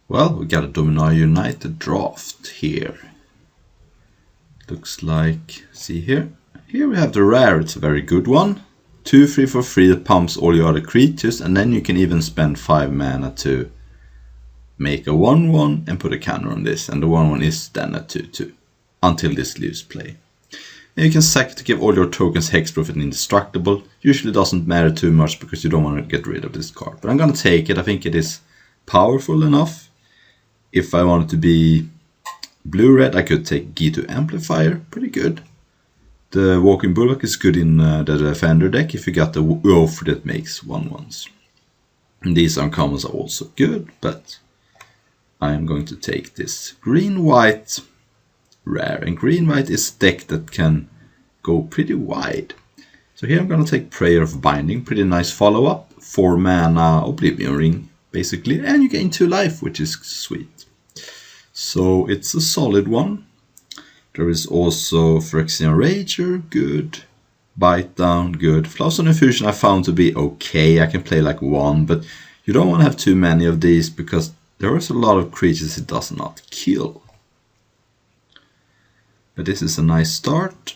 Well, we got a Dominaria United draft here. Looks like, see here. Here we have the rare, it's a very good one. 2/3 for free that pumps all your other creatures, and then you can even spend 5 mana to make a 1/1 and put a counter on this, and the 1/1 is then a 2/2 until this leaves play. And you can sack it to give all your tokens hexproof and indestructible. Usually doesn't matter too much because you don't want to get rid of this card, but I'm gonna take it. I think it is powerful enough. If I wanted to be blue-red, I could take G2 Amplifier, pretty good. The Walking Bulwark is good in the Defender deck if you got the Oath that makes 1/1s. And these uncommons are also good, but I am going to take this green-white rare. And green-white is a deck that can go pretty wide. So here I'm going to take Prayer of Binding, pretty nice follow-up. 4 mana Oblivion Ring, basically, and you gain 2 life, which is sweet. So it's a solid one. There is also Phyrexian Rager, good. Bite Down, good. Flawson Infusion I found to be okay. I can play like 1, but you don't want to have too many of these because there is a lot of creatures it does not kill. But this is a nice start.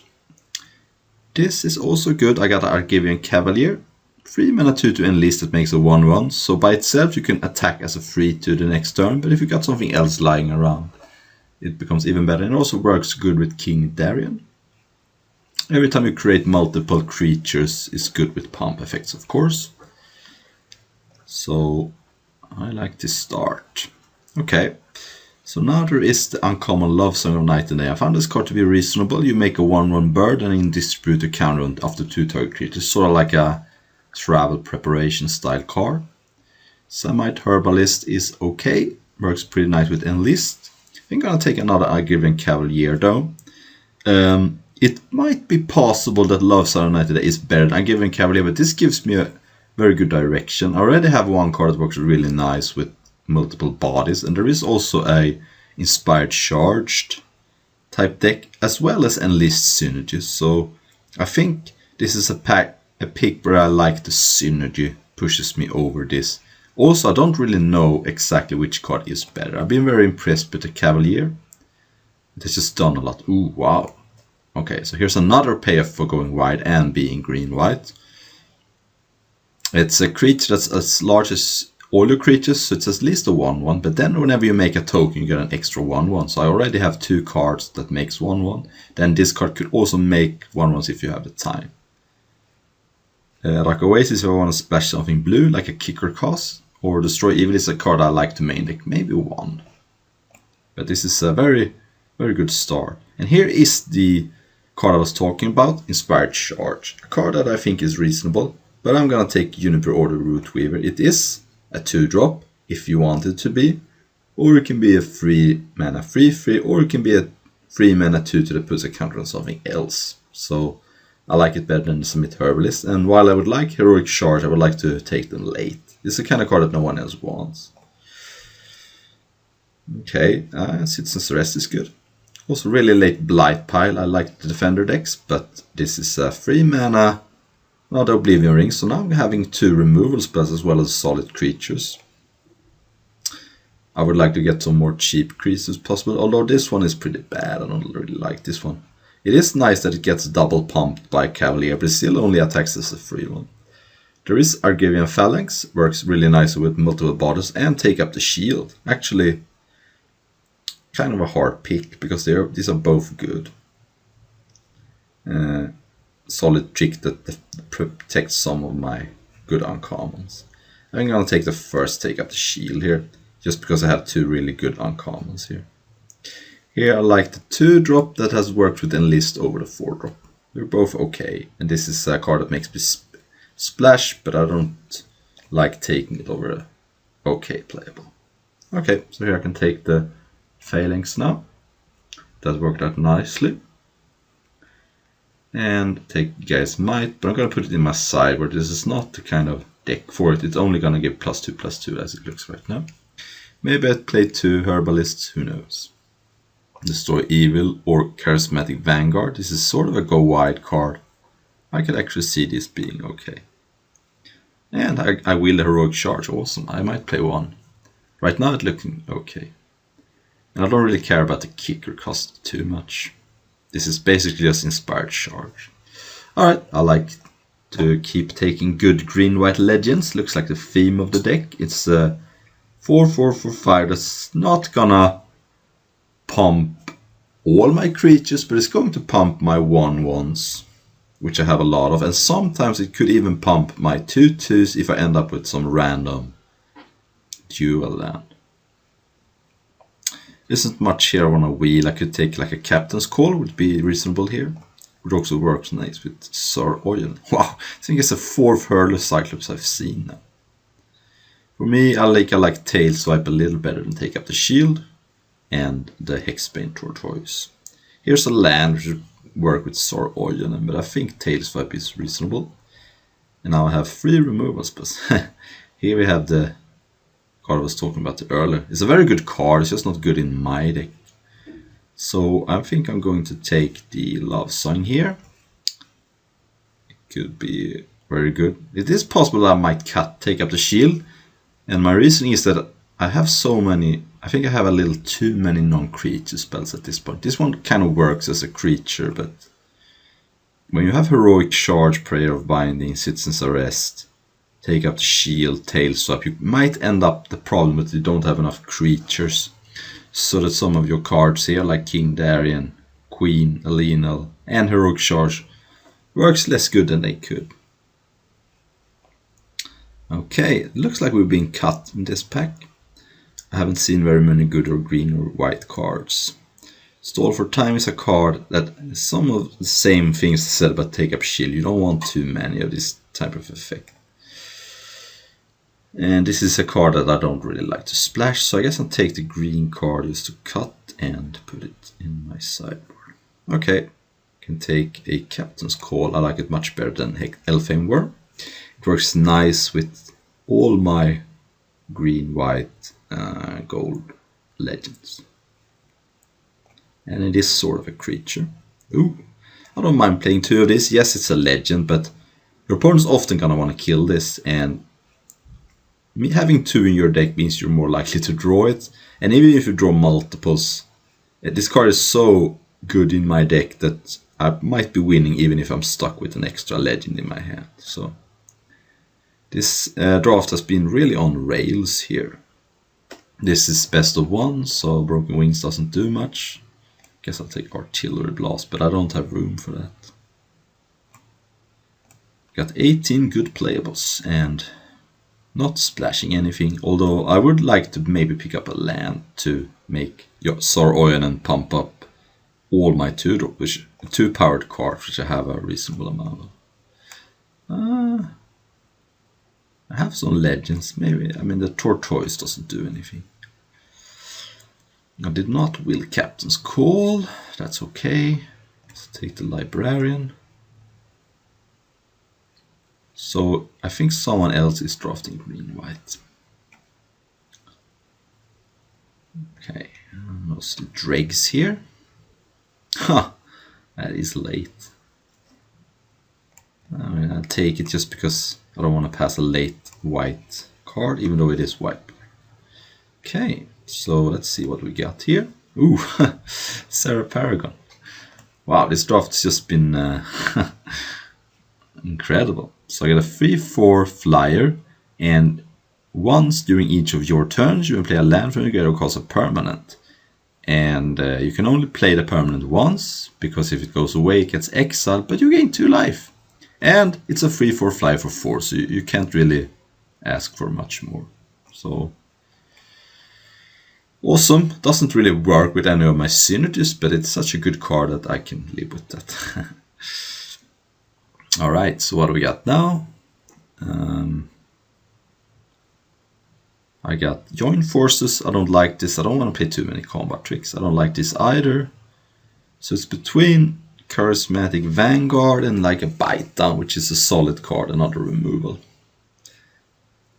This is also good. I got an Argivian Cavalier. 3 mana 2/2 enlist that makes a 1/1. So by itself you can attack as a free to the next turn, but if you got something else lying around, it becomes even better. And it also works good with King Darian. Every time you create multiple creatures is good with pump effects, of course. So I like this start. Okay, so now there is the uncommon Love Song of Night and Day. I found this card to be reasonable. You make a 1/1 bird and then distribute a counter after 2 target creatures, sort of like a travel preparation style card. Samite Herbalist is okay, works pretty nice with Enlist. I'm gonna take another Argivian Cavalier though. It might be possible that Love Song of Night and Day is better than Argivian Cavalier, but this gives me a very good direction. I already have one card that works really nice with multiple bodies, and there is also a Inspired Charged type deck as well as Enlist synergies. So I think this is a pick where I like the synergy pushes me over this. Also, I don't really know exactly which card is better. I've been very impressed with the Cavalier. It has just done a lot. Ooh, wow. Okay, so here's another payoff for going wide and being green-white. It's a creature that's as large as all your creatures, so it's at least a 1/1, but then whenever you make a token you get an extra 1/1. So I already have 2 cards that makes 1/1. Then this card could also make 1/1s if you have the time. Like Oasis if I want to splash something blue, like a Kicker Cost, or Destroy Evil is a card I like to main deck, maybe 1. But this is a very, very good start. And here is the card I was talking about, Inspired Charge. A card that I think is reasonable, but I'm gonna take Juniper Order Root Weaver. It is a 2-drop, if you want it to be, or it can be a 3 mana 3/3, or it can be a 3 mana 2 that puts a counter on something else. So I like it better than the Summit Herbalist, and while I would like Heroic Charge, I would like to take them late. This is the kind of card that no one else wants. Okay, Citizen's Arrest is good. Also really late Blight Pile, I like the Defender decks, but this is a 3 mana, not Oblivion Ring, so now I'm having 2 removal spells as well as solid creatures. I would like to get some more cheap creatures possible, although this one is pretty bad, I don't really like this one. It is nice that it gets double pumped by Cavalier, but it still only attacks as a free one. There is Argivian Phalanx, works really nicely with multiple bodies, and Take Up the Shield. Actually, kind of a hard pick, because these are both good. Solid trick that protects some of my good uncommons. I'm gonna take the first Take Up the Shield here, just because I have 2 really good uncommons here. Here I like the 2-drop that has worked with Enlist over the 4-drop. They're both okay, and this is a card that makes me splash, but I don't like taking it over a okay playable. Okay, so here I can take the Phalanx now. That worked out nicely. And take Guy's Might, but I'm going to put it in my side where this is not the kind of deck for it. It's only going to give +2/+2 as it looks right now. Maybe I'd play 2 Herbalists, who knows. Destroy Evil or Charismatic Vanguard. This is sort of a go wide card. I could actually see this being okay. And I will Heroic Charge, awesome. I might play 1. right now it's looking okay. And I don't really care about the kicker cost too much. This is basically just inspired charge. Alright, I like to keep taking good green-white legends. Looks like the theme of the deck. It's 4/4/4/5 that's not gonna pump all my creatures, but it's going to pump my 1/1s, which I have a lot of, and sometimes it could even pump my 2/2s if I end up with some random dual land. Isn't much here on a wheel. I could take like a captain's call, would be reasonable here. Would also work nice with Sir Oil. Wow, I think it's the 4th hurler Cyclops I've seen now. For me, I like tail swipe a little better than take up the shield and the Hexbane Tortoise. Here's a land which would work with Sir Oil, but I think tail swipe is reasonable. And now I have 3 removals, but here we have the card I was talking about earlier. It's a very good card, it's just not good in my deck. So I think I'm going to take the Love Song here. It could be very good. It is possible that I might take up the shield. And my reasoning is that I have so many, I think I have a little too many non-creature spells at this point. This one kind of works as a creature, but when you have Heroic Charge, Prayer of Binding, Citizen's Arrest, take up the shield, tail swap, you might end up the problem that you don't have enough creatures. So that some of your cards here, like King Darien, Queen, Alenal, and Heroic Charge, works less good than they could. Okay, looks like we've been cut in this pack. I haven't seen very many good or green or white cards. Stall for Time is a card that some of the same things said about take up shield. You don't want too many of this type of effect. And this is a card that I don't really like to splash, so I guess I'll take the green card just to cut and put it in my sideboard. Okay, can take a Captain's Call. I like it much better than Elfhame Worm. It works nice with all my green, white, gold legends. And it is sort of a creature. Ooh, I don't mind playing 2 of this. Yes, it's a legend, but your opponent's often gonna want to kill this, and having 2 in your deck means you're more likely to draw it. And even if you draw multiples, this card is so good in my deck that I might be winning even if I'm stuck with an extra legend in my hand. So this draft has been really on rails here. This is best of 1, so Broken Wings doesn't do much. Guess I'll take Artillery Blast, but I don't have room for that. Got 18 good playables and not splashing anything, although I would like to maybe pick up a land to make Sir Oil pump up all my 2 powered cards, which I have a reasonable amount of. I have some legends, maybe. I mean, the Tortoise doesn't do anything. I did not will Captain's Call, that's okay. Let's take the Librarian. So I think someone else is drafting green-white. Okay, mostly dregs here. Ha, that is late. I mean, I'll take it just because I don't want to pass a late white card, even though it is white. Okay, so let's see what we got here. Ooh, Sarah Paragon. Wow, this draft's just been incredible. So I get a 3/4 flyer, and once during each of your turns you can play a land from your graveyard or cause a permanent. And you can only play the permanent once, because if it goes away it gets exiled, but you gain 2 life. And it's a 3/4 flyer for 4, so you can't really ask for much more. So awesome. Doesn't really work with any of my synergies, but it's such a good card that I can live with that. Alright, so what do we got now? I got Join Forces. I don't like this. I don't want to play too many combat tricks. I don't like this either. So it's between Charismatic Vanguard and like a Bite Down, which is a solid card, another removal.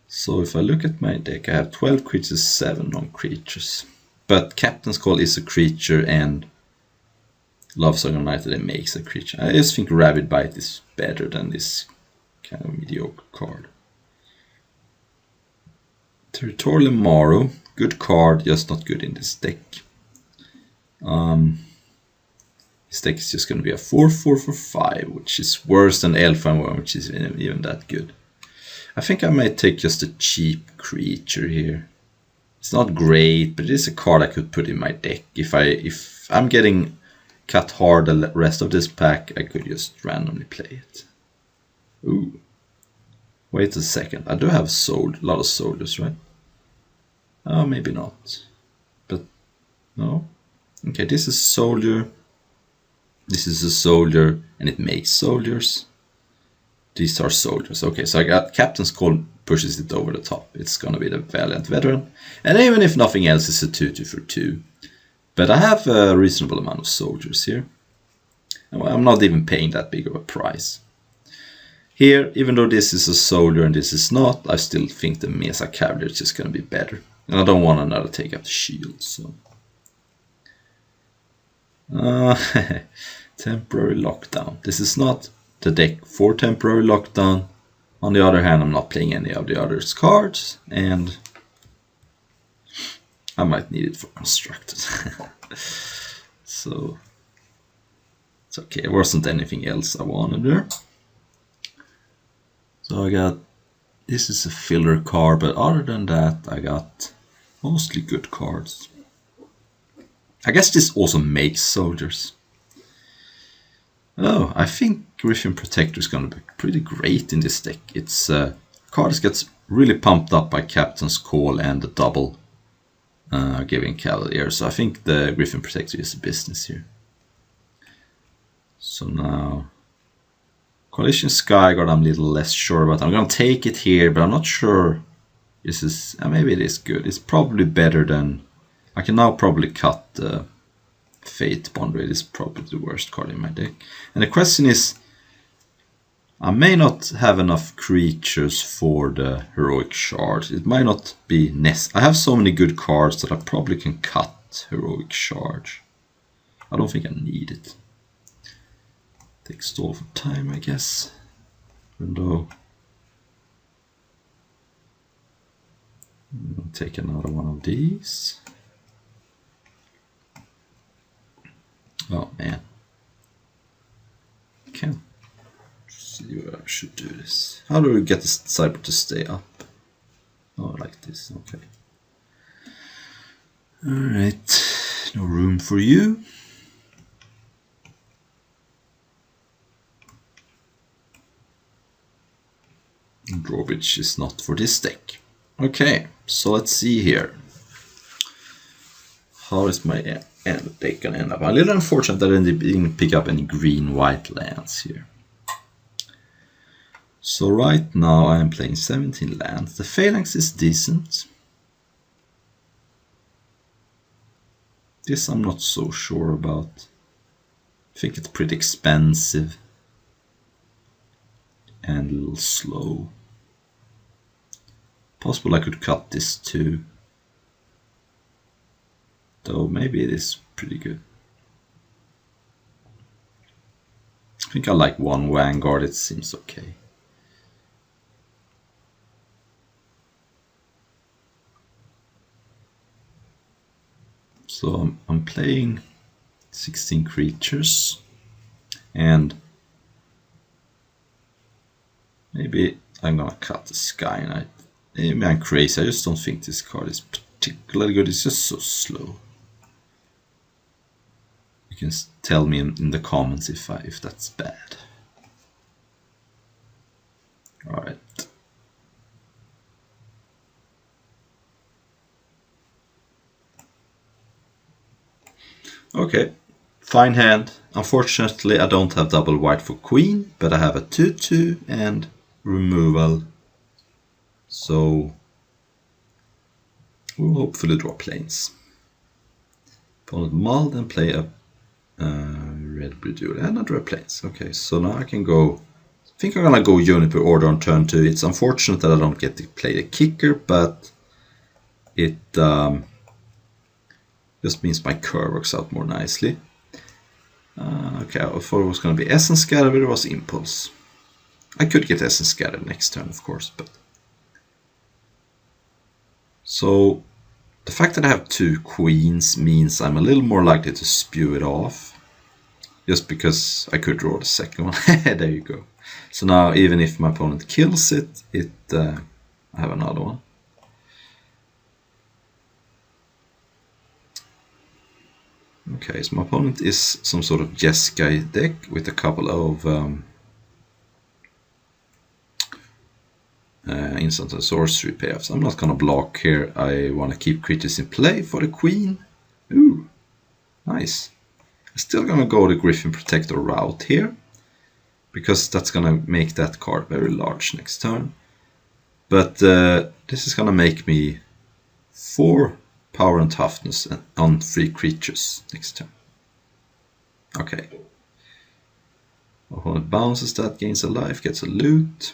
So if I look at my deck, I have 12 creatures, 7 non-creatures. But Captain's Call is a creature, and Love Song United makes a creature. I just think Rabid Bite is better than this kind of mediocre card. Territorial Morrow Good card, just not good in this deck. This deck is just going to be a 4/4 for 5, which is worse than Elfine Worm, which is even that good. I think I might take just a cheap creature here. It's not great, but it is a card I could put in my deck. If I'm getting cut hard the rest of this pack, I could just randomly play it. Ooh. Wait a second. I do have a lot of soldiers, right? Oh, maybe not. But no. Okay, this is soldier. This is a soldier, and it makes soldiers. These are soldiers. Okay, so I got Captain's Call pushes it over the top. It's gonna be the Valiant Veteran. And even if nothing else, it's a 2/2 for 2. But I have a reasonable amount of soldiers here. And I'm not even paying that big of a price. Here, even though this is a soldier and this is not, I still think the Mesa Cavalier is just gonna be better. And I don't want another take up the shield, so. Temporary lockdown. This is not the deck for temporary lockdown. On the other hand, I'm not playing any of the other cards, and I might need it for constructed. So it's okay. There wasn't anything else I wanted there. So I got, this is a filler card, but other than that, I got mostly good cards. I guess this also makes soldiers. Oh, I think Griffin Protector is going to be pretty great in this deck. It's a card that gets really pumped up by Captain's Call and the double giving Cavalier. So I think the Griffin Protector is a business here. So now Coalition Skyguard I'm a little less sure about. I'm going to take it here, but I'm not sure. This is, maybe it is good. It's probably better than, I can now probably cut the Fate Bond Raid. Is probably the worst card in my deck. And the question is, I may not have enough creatures for the Heroic Shard. It might not be necessary. I have so many good cards that I probably can cut Heroic Shard. I don't think I need it. Take stall for time, I guess. Even though I'll take another one of these. Oh man, I can't see where I should do this. How do we get this cyber to stay up? Oh, like this, okay. Alright, no room for you. Drawbridge is not for this deck. Okay, so let's see here. How is my deck gonna end up? I'm a little unfortunate that I didn't pick up any green-white lands here. So right now I am playing 17 lands. The Phalanx is decent. This I'm not so sure about. I think it's pretty expensive and a little slow. Possible I could cut this too. Though maybe it is pretty good. I think I like one Vanguard, it seems okay. So I'm playing 16 creatures, and maybe I'm gonna cut the Sky Knight. Maybe I'm crazy, I just don't think this card is particularly good, it's just so slow. You can tell me in the comments if that's bad. Alright. Okay, fine hand. Unfortunately I don't have double white for queen, but I have a 2/2 and removal. So we'll hopefully draw planes. Opponent mulled and play a red Bredula and I draw planes. Okay, so now I can go. I think I'm gonna go Juniper Order on turn 2. It's unfortunate that I don't get to play the kicker, but it just means my curve works out more nicely. Okay, I thought it was gonna be Essence Scatter, but it was Impulse. I could get Essence Scatter next turn, of course, but so The fact that I have 2 queens means I'm a little more likely to spew it off. Just because I could draw the second one. There you go. So now even if my opponent kills it, I have another one. Okay, so my opponent is some sort of Jeskai deck with a couple of instant and sorcery payoffs. I'm not gonna block here. I want to keep creatures in play for the queen. Ooh, nice. I'm still gonna go the Griffin Protector route here, because that's gonna make that card very large next turn. But this is gonna make me 4 power and toughness on 3 creatures next turn. Okay. Opponent bounces that, gains a life, gets a loot.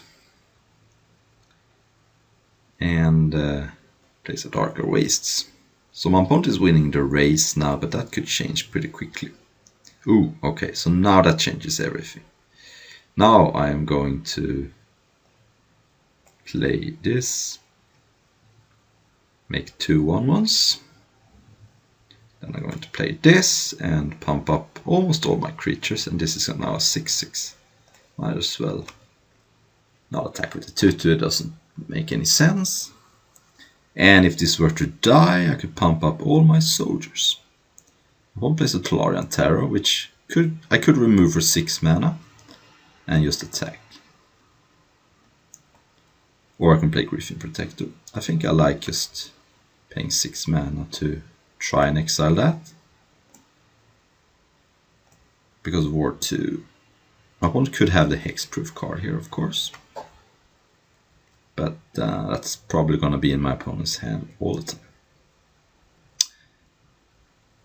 And plays a Darker Wastes. So my opponent is winning the race now, but that could change pretty quickly. Ooh, okay, so now that changes everything. Now I am going to play this. Make 2 1/1s. Then I'm going to play this and pump up almost all my creatures, and this is now a 6/6. Might as well not attack with the 2/2, it doesn't make any sense. And if this were to die, I could pump up all my soldiers. I won't place a Tolarian Terror, which I could remove for 6 mana and just attack. Or I can play Griffin Protector. I think I like just paying 6 mana to try and exile that. Because War 2. My opponent could have the Hexproof card here, of course. But that's probably going to be in my opponent's hand all the time.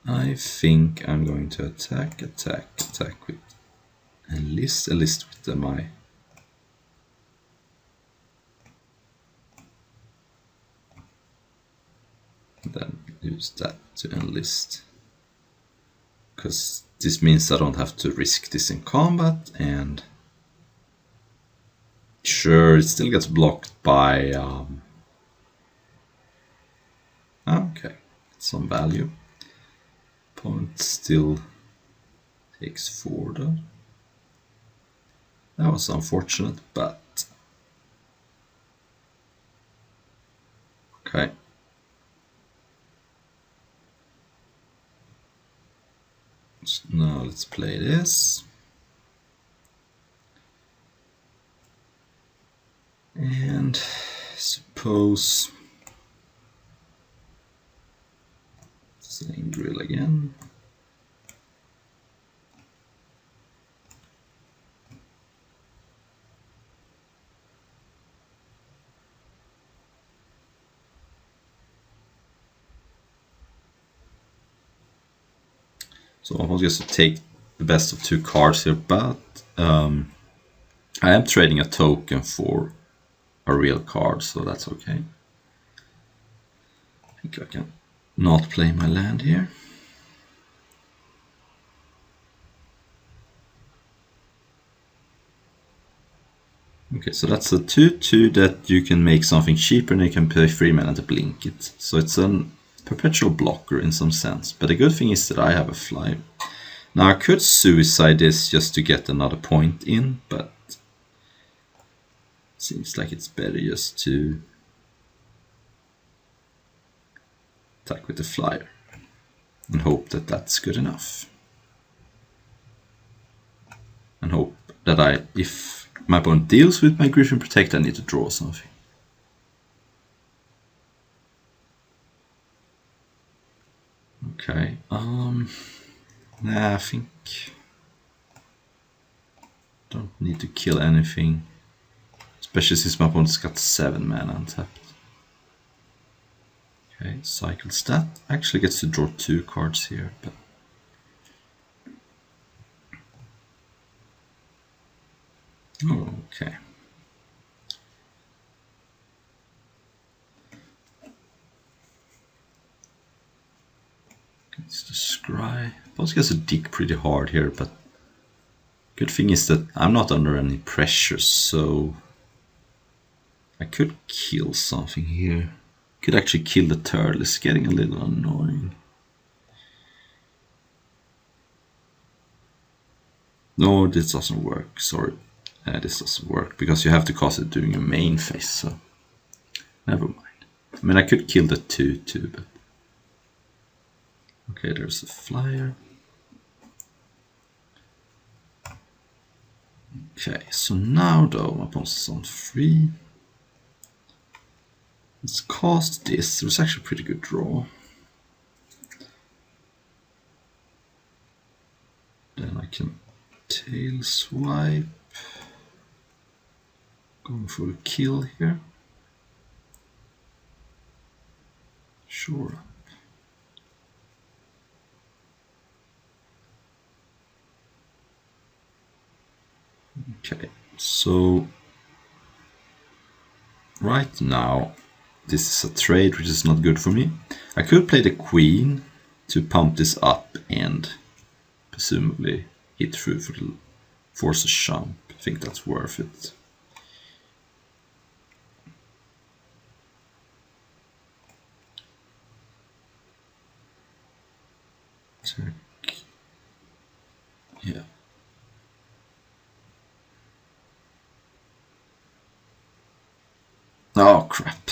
I think I'm going to attack with enlist with my... Then use that to enlist. Because this means I don't have to risk this in combat, and... Sure, it still gets blocked by... Okay, some value. Opponent still takes 4 though. That was unfortunate, but... Okay. So now let's play this. And suppose same drill again. So I'm just to take the best of 2 cards here, but I am trading a token for a real card, so that's okay. I think I can not play my land here. Okay, so that's a 2/2 that you can make something cheaper and you can pay 3 mana to blink it. So it's a perpetual blocker in some sense, but the good thing is that I have a flyer. Now I could suicide this just to get another point in, but seems like it's better just to attack with the flyer and hope that that's good enough. And hope that if my opponent deals with my Griffin Protector, I need to draw something. Okay, nah, I think don't need to kill anything. Especially since my opponent's got 7 mana untapped. Okay, cycle stat. Actually gets to draw 2 cards here, but... Oh, okay. Gets to scry. Boss gets to dig pretty hard here, but... Good thing is that I'm not under any pressure, so... I could kill something here. Could actually kill the turtle, it's getting a little annoying. No, this doesn't work, sorry. This doesn't work, because you have to cast it during your main phase, so never mind. I mean, I could kill the 2 too, but... Okay, there's a flyer. Okay, so now though, my opponent is on 3. Let's cast this. It was actually a pretty good draw. Then I can tail swipe. Going for a kill here. Sure. Okay, so right now this is a trade which is not good for me. I could play the queen to pump this up and presumably hit through for the force a jump. I think that's worth it. Check. Yeah. Oh crap.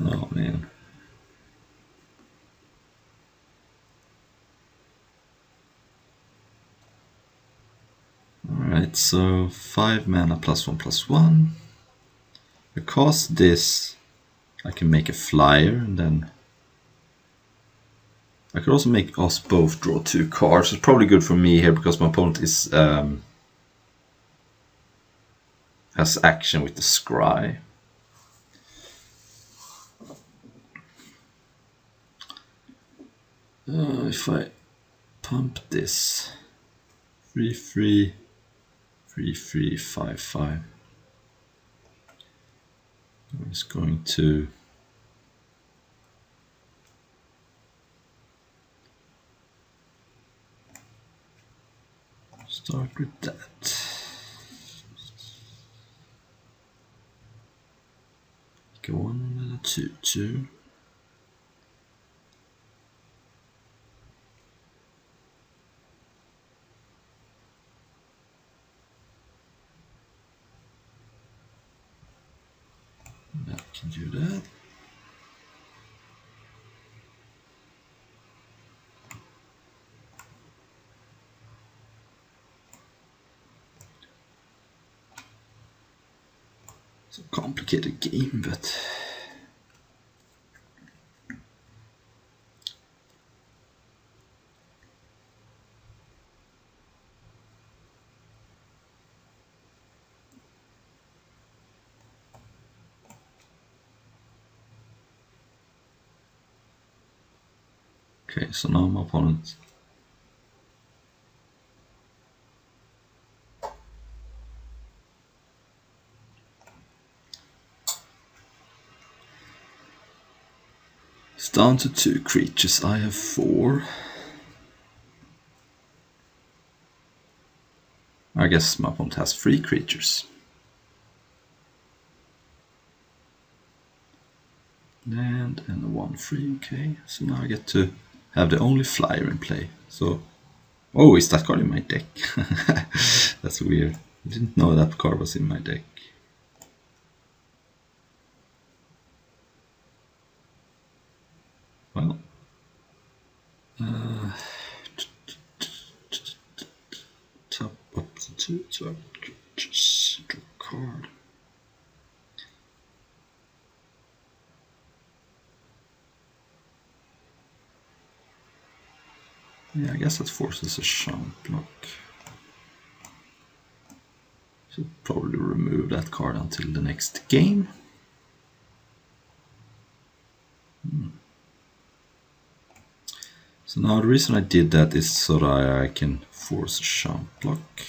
Oh man. Alright, so 5 mana +1/+1. I cast this, I can make a flyer, and then I could also make us both draw 2 cards. It's probably good for me here because my opponent is has action with the scry. If I pump this 3/3, 3/3, 5/5, I'm just going to start with that. Go on with a 2/2. I can do that. It's a complicated game, but okay, so now my opponent is down to 2 creatures. I have 4. I guess my opponent has 3 creatures. Land and 1/3, okay. So now I get to have the only flyer in play. So, oh, is that card in my deck? That's weird. I didn't know that card was in my deck. Well, top up the 2, so I just draw a card. Yeah, I guess that forces a jump block. Should probably remove that card until the next game. So now the reason I did that is so that I can force a jump block.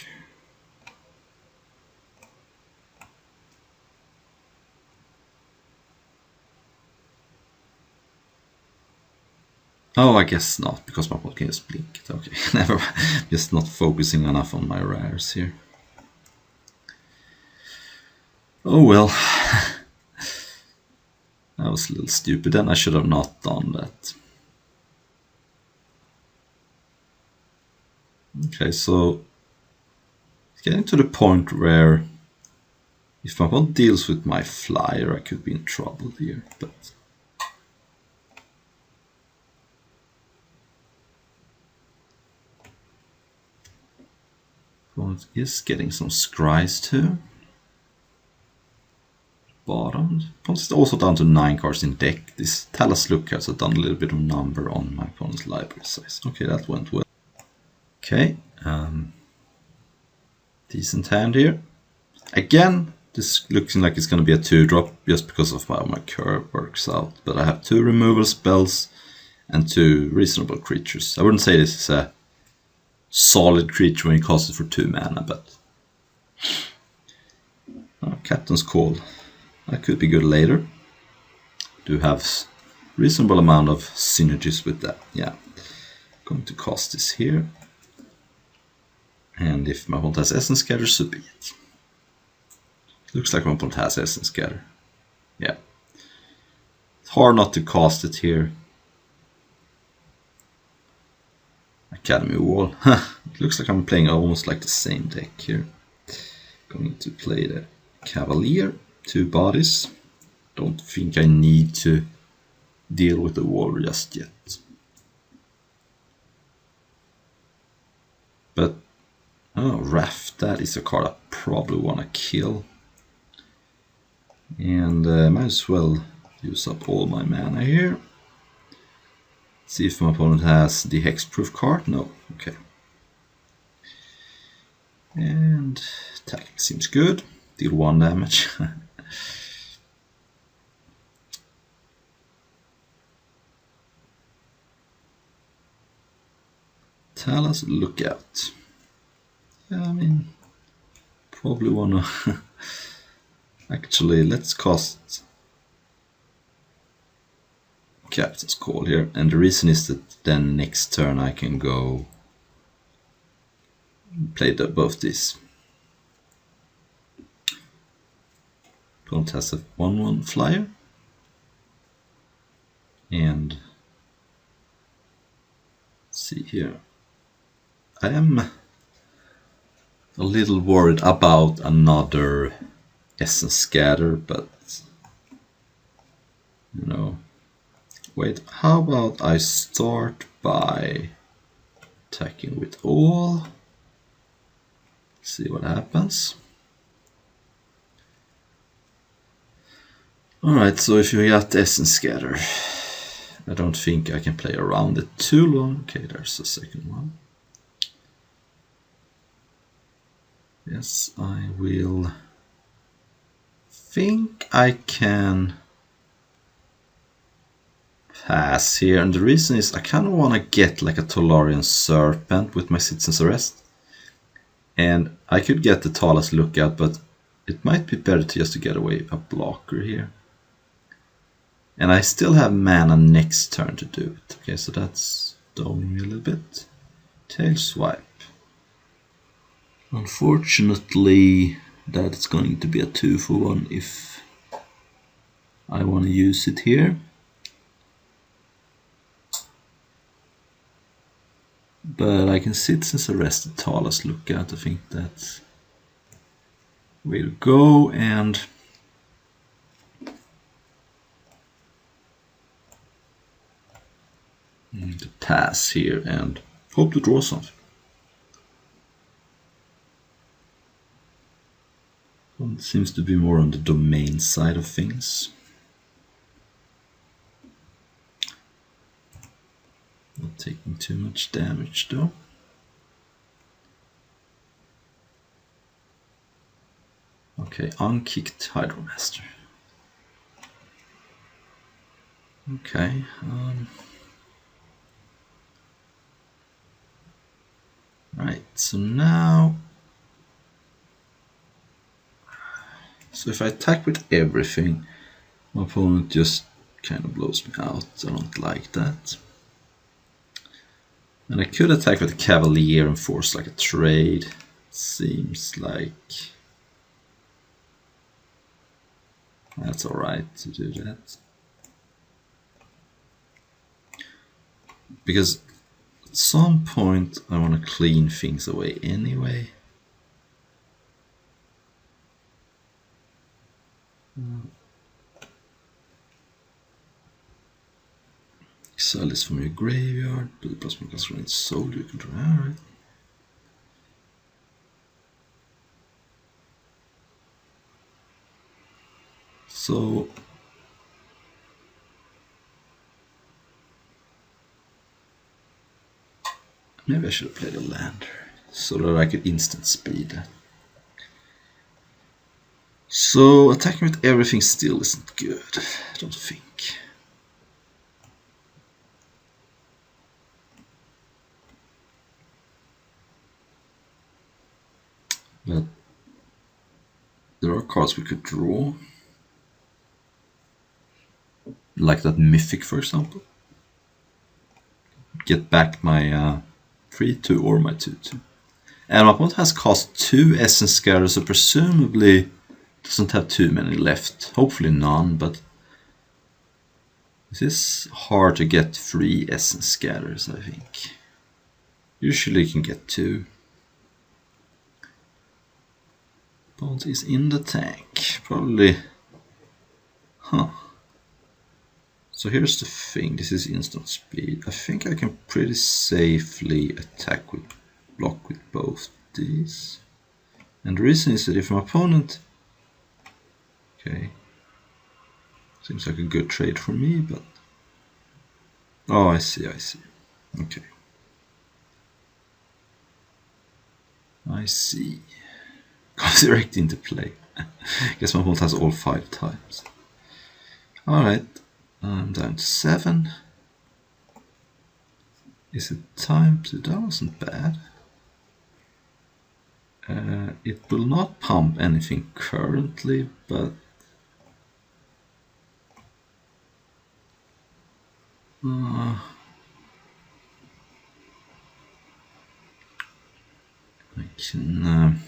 Oh, I guess not, because my opponent can just blink it. Okay, never mind. Just not focusing enough on my rares here. Oh well. That was a little stupid, then I should have not done that. Okay, so it's getting to the point where if my opponent deals with my flyer, I could be in trouble here, but opponent is getting some scries too. Bottom. Opponent is also down to 9 cards in deck. This Talas Lookouts have done a little bit of number on my opponent's library size. Okay, that went well. Okay, decent hand here. Again, this looks like it's going to be a 2-drop just because of how my curve works out. But I have 2 removal spells and 2 reasonable creatures. I wouldn't say this is a solid creature when you cast it for 2 mana, but Captain's Call. That could be good later. Do have reasonable amount of synergies with that. Yeah, going to cast this here. And if my opponent has Essence Scatter, so be it. Looks like my opponent has Essence Scatter. Yeah. It's hard not to cast it here. Academy Wall. It looks like I'm playing almost like the same deck here. Going to play the Cavalier. 2 bodies. Don't think I need to deal with the wall just yet. But oh, Raft, that is a card I probably want to kill. And might as well use up all my mana here. See if my opponent has the hexproof card. No, okay. And attacking seems good. Deal 1 damage. Talas Lookout. Yeah, I mean, probably wanna actually let's cast Captain's Call here, and the reason is that then next turn I can go play both these. Opponent has a 1/1 flyer, and let's see here. I am a little worried about another Essence Scatter, but you know, wait, how about I start by attacking with all, see what happens. Alright, so if you got Essence Scatter, I don't think I can play around it too long. Okay, there's the second one. Yes, I will think I can pass here, and the reason is I kind of want to get like a Tolarian Serpent with my Citizen's Arrest, and I could get the Talas Lookout, but it might be better to just to get away a blocker here. And I still have mana next turn to do it. Okay, so that's doming me a little bit. Tail Swipe. Unfortunately, that's going to be a 2-for-1 if I want to use it here. But I can Citizen's Arrest the Talas Lookout. I think that's the way to go, and to pass here and hope to draw something. One seems to be more on the domain side of things. Not taking too much damage though. Okay, unkicked Hydromaster. Okay. Right, so now, so if I attack with everything, my opponent just kind of blows me out. I don't like that. And I could attack with a Cavalier and force like a trade. Seems like that's alright to do that. Because at some point I want to clean things away anyway. Exile this from your graveyard. Blue plus one plus one soldier you can draw. Alright. So maybe I should have played a lander so that I could instant speed that. So attacking with everything still isn't good, I don't think. But there are cards we could draw. Like that Mythic, for example. Get back my 3-2 or my 2-2. And my opponent has cost 2 Essence Scatters, so presumably doesn't have too many left. Hopefully none, but this is hard to get 3 Essence Scatters, I think. Usually you can get 2. Opponent is in the tank. Probably... Huh. So here's the thing, this is instant speed. I think I can pretty safely attack with block with both these. And the reason is that if my opponent... Okay. Seems like a good trade for me, but... Oh, I see. Okay. I see. Goes direct into play. Guess my opponent has all 5 times. Alright. I'm down to 7. Is it time to... That wasn't bad. It will not pump anything currently, but... I can...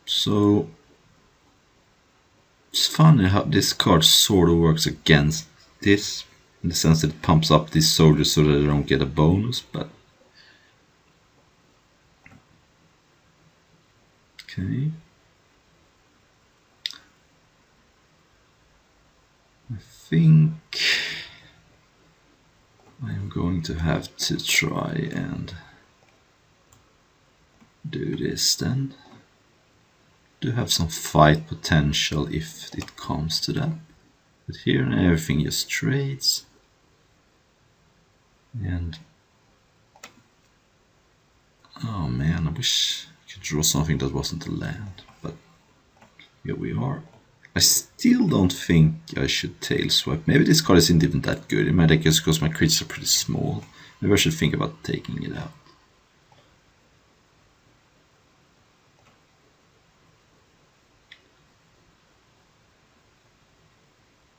So it's funny how this card sort of works against this, in the sense that it pumps up these soldiers so that they don't get a bonus, but... Okay. I think I'm going to have to try and do this then. Do have some fight potential if it comes to that, but here everything just trades, and oh man, I wish I could draw something that wasn't a land, but here we are. I still don't think I should tail swipe. Maybe this card isn't even that good in my deck just because my creatures are pretty small. Maybe I should think about taking it out.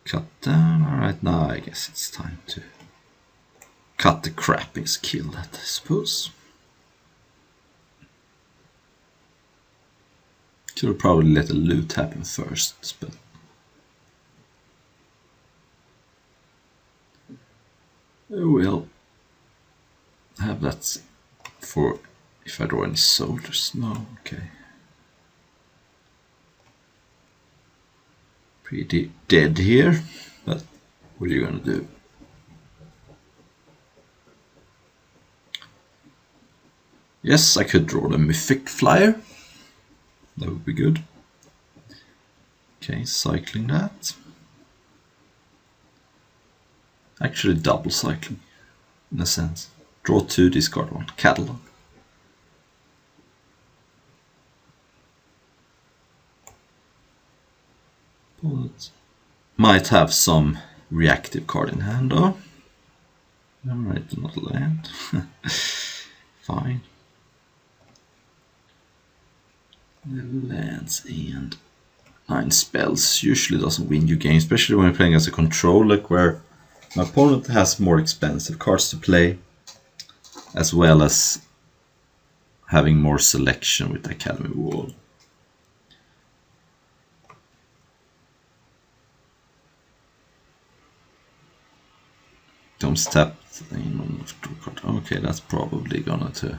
Cut down. Alright, now I guess it's time to cut the crap and kill that, I suppose. Should probably let the loot happen first, but oh well. Have that for if I draw any soldiers. No, okay. Pretty dead here, but what are you gonna do? Yes, I could draw the Mythic Flyer. That would be good. Okay, cycling that. Actually double cycling, in a sense. Draw 2, discard 1. Catalog. Opponent might have some reactive card in hand though. Alright, not land. Fine. Lands and 9 spells usually doesn't win you games, especially when you're playing as a controller where my opponent has more expensive cards to play, as well as having more selection with the Academy Wall. becomes tapped. Okay, that's probably gonna to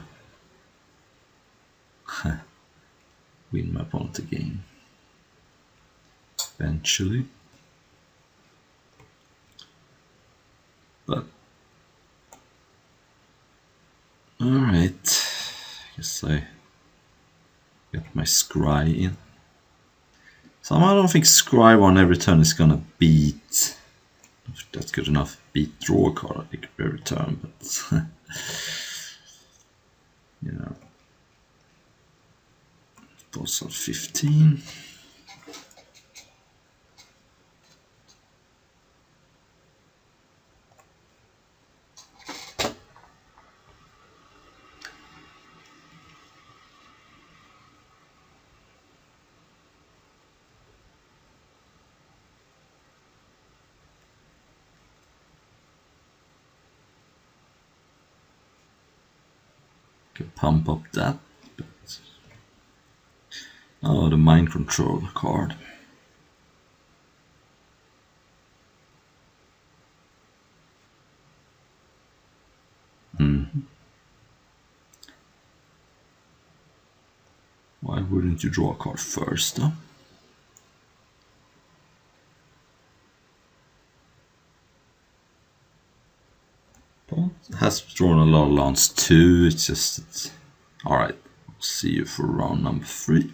win my opponent the game eventually. But alright, I guess I get my scry in. Somehow I don't think scry one every turn is gonna beat, if that's good enough, beat draw a card every turn, but you know. Boss at 15. Can pump up that, but oh, the mind control card. Why wouldn't you draw a card first, though? Has drawn a lot of lands too. It's just alright. We'll see you for round number 3.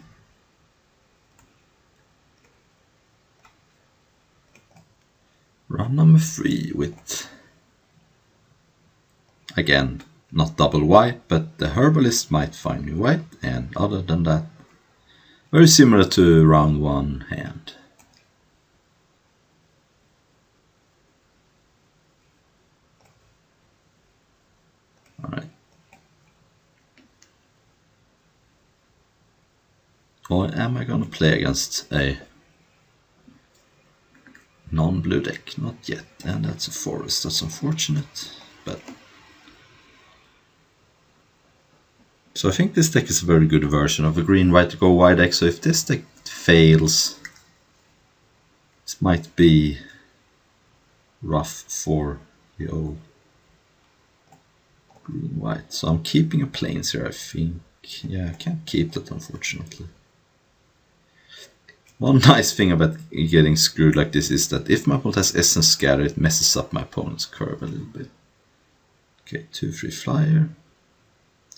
Round number 3 with, again, not double white, but the herbalist might find me white, and other than that, very similar to round 1 hand. Alright. Or am I gonna play against a non-blue deck? Not yet, and that's a forest. That's unfortunate, but so I think this deck is a very good version of a green-white go wide deck. So if this deck fails, this might be rough for the old green-white. So I'm keeping a plains here, I think. Yeah, I can't keep that, unfortunately. One nice thing about getting screwed like this is that if my opponent has Essence Scatter, it messes up my opponent's curve a little bit. Okay, 2/3 flyer.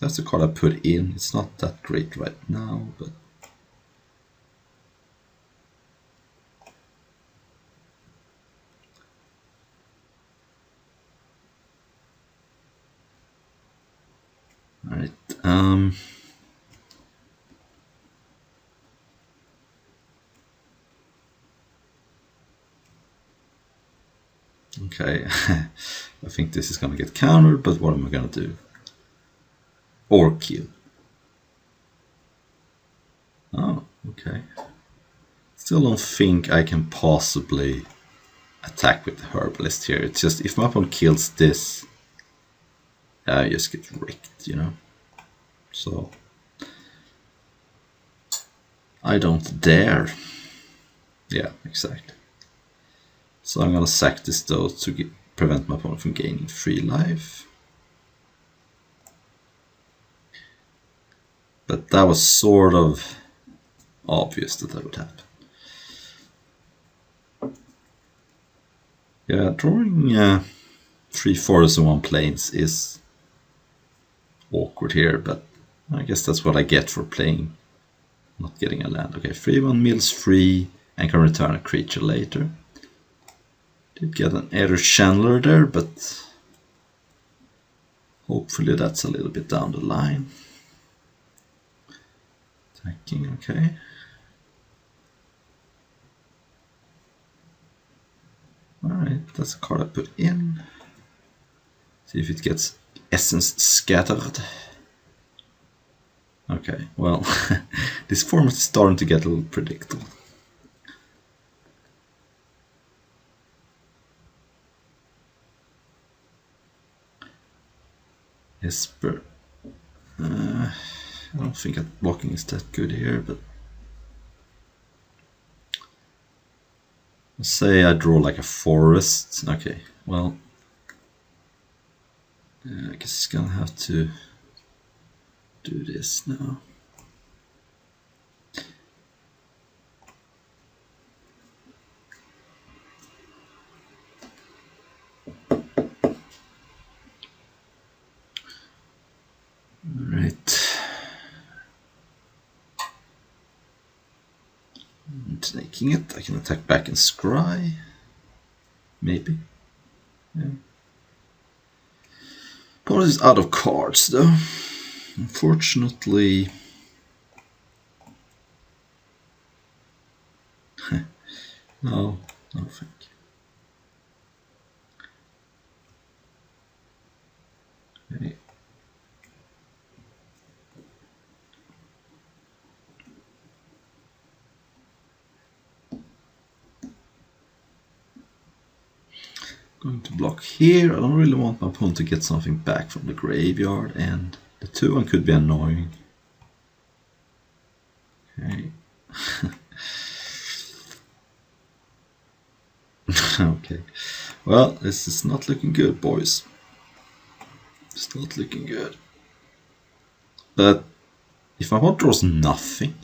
That's the card I put in. It's not that great right now, but alright. Okay, I think this is gonna get countered, but what am I gonna do? Or kill. Oh, okay. Still don't think I can possibly attack with the herbalist here. It's just if my opponent kills this, I just get wrecked, you know. So I don't dare. Yeah, exactly. So I'm gonna sack this though to prevent my opponent from gaining 3 life. But that was sort of obvious that would happen. Yeah, drawing 3 forests and 1 plains is awkward here, but I guess that's what I get for playing, not getting a land. Okay, 3/1 mills free and can return a creature later. Did get an error chandler there, but hopefully that's a little bit down the line. Attacking, okay. Alright, that's a card I put in. See if it gets essence scattered. Okay, well, this format is starting to get a little predictable. Esper. I don't think that blocking is that good here, but let's say I draw like a forest. Okay, well, I guess it's gonna have to do this now. Alright. Taking it, I can attack back and scry. Maybe. Yeah. Opponent is out of cards though. Unfortunately. No, thank you. Okay. Going to block here. I don't really want my opponent to get something back from the graveyard, and the 2-1 could be annoying. Okay. Okay. Well, this is not looking good, boys. It's not looking good. But if my opponent draws nothing,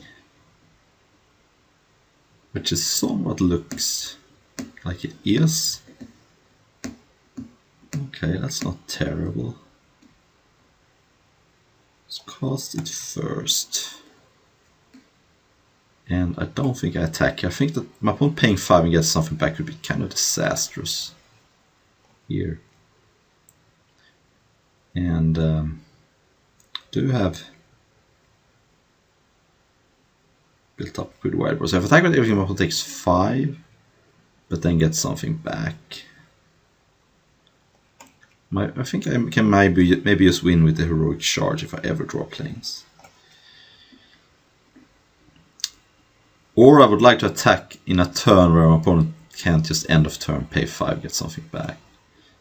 which is somewhat looks like it is. Okay, that's not terrible. Let's cast it first. And I don't think I attack. I think that my opponent paying 5 and gets something back would be kind of disastrous here. And do have built up good wide. So if I attack with everything, my opponent takes 5, but then gets something back. I think I can maybe just win with the heroic charge if I ever draw planes. Or I would like to attack in a turn where my opponent can't just end of turn, pay 5, get something back.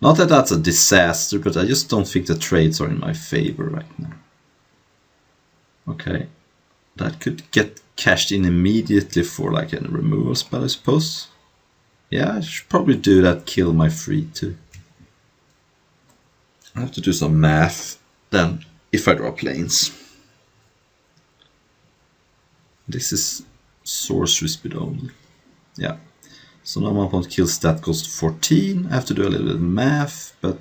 Not that that's a disaster, but I just don't think the trades are in my favor right now. Okay, that could get cashed in immediately for like a removal spell, I suppose. Yeah, I should probably do that, kill my 3/2. I have to do some math then if I draw planes. This is sorcery speed only. Yeah. So now my opponent kills stat cost 14. I have to do a little bit of math, but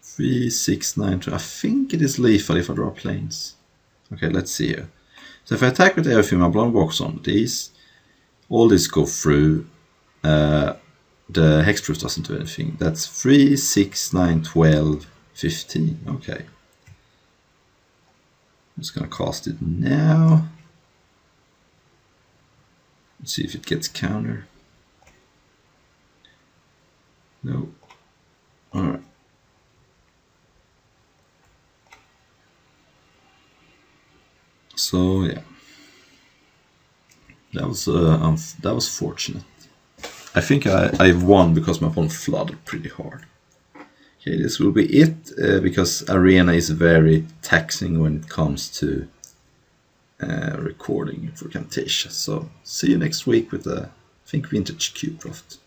3, 6, 9, 2. I think it is lethal if I draw planes. Okay, let's see here. So if I attack with everything, my blind box on these, all these go through. The hexproof doesn't do anything. That's 3, 6, 9, 12, 15. Okay. I'm just gonna cast it now. Let's see if it gets counter. No. Alright. So yeah. That was fortunate. I think I've won because my opponent flooded pretty hard. Okay, this will be it, because Arena is very taxing when it comes to recording for Camtasia. So see you next week with the, I think, Vintage Cube Draft.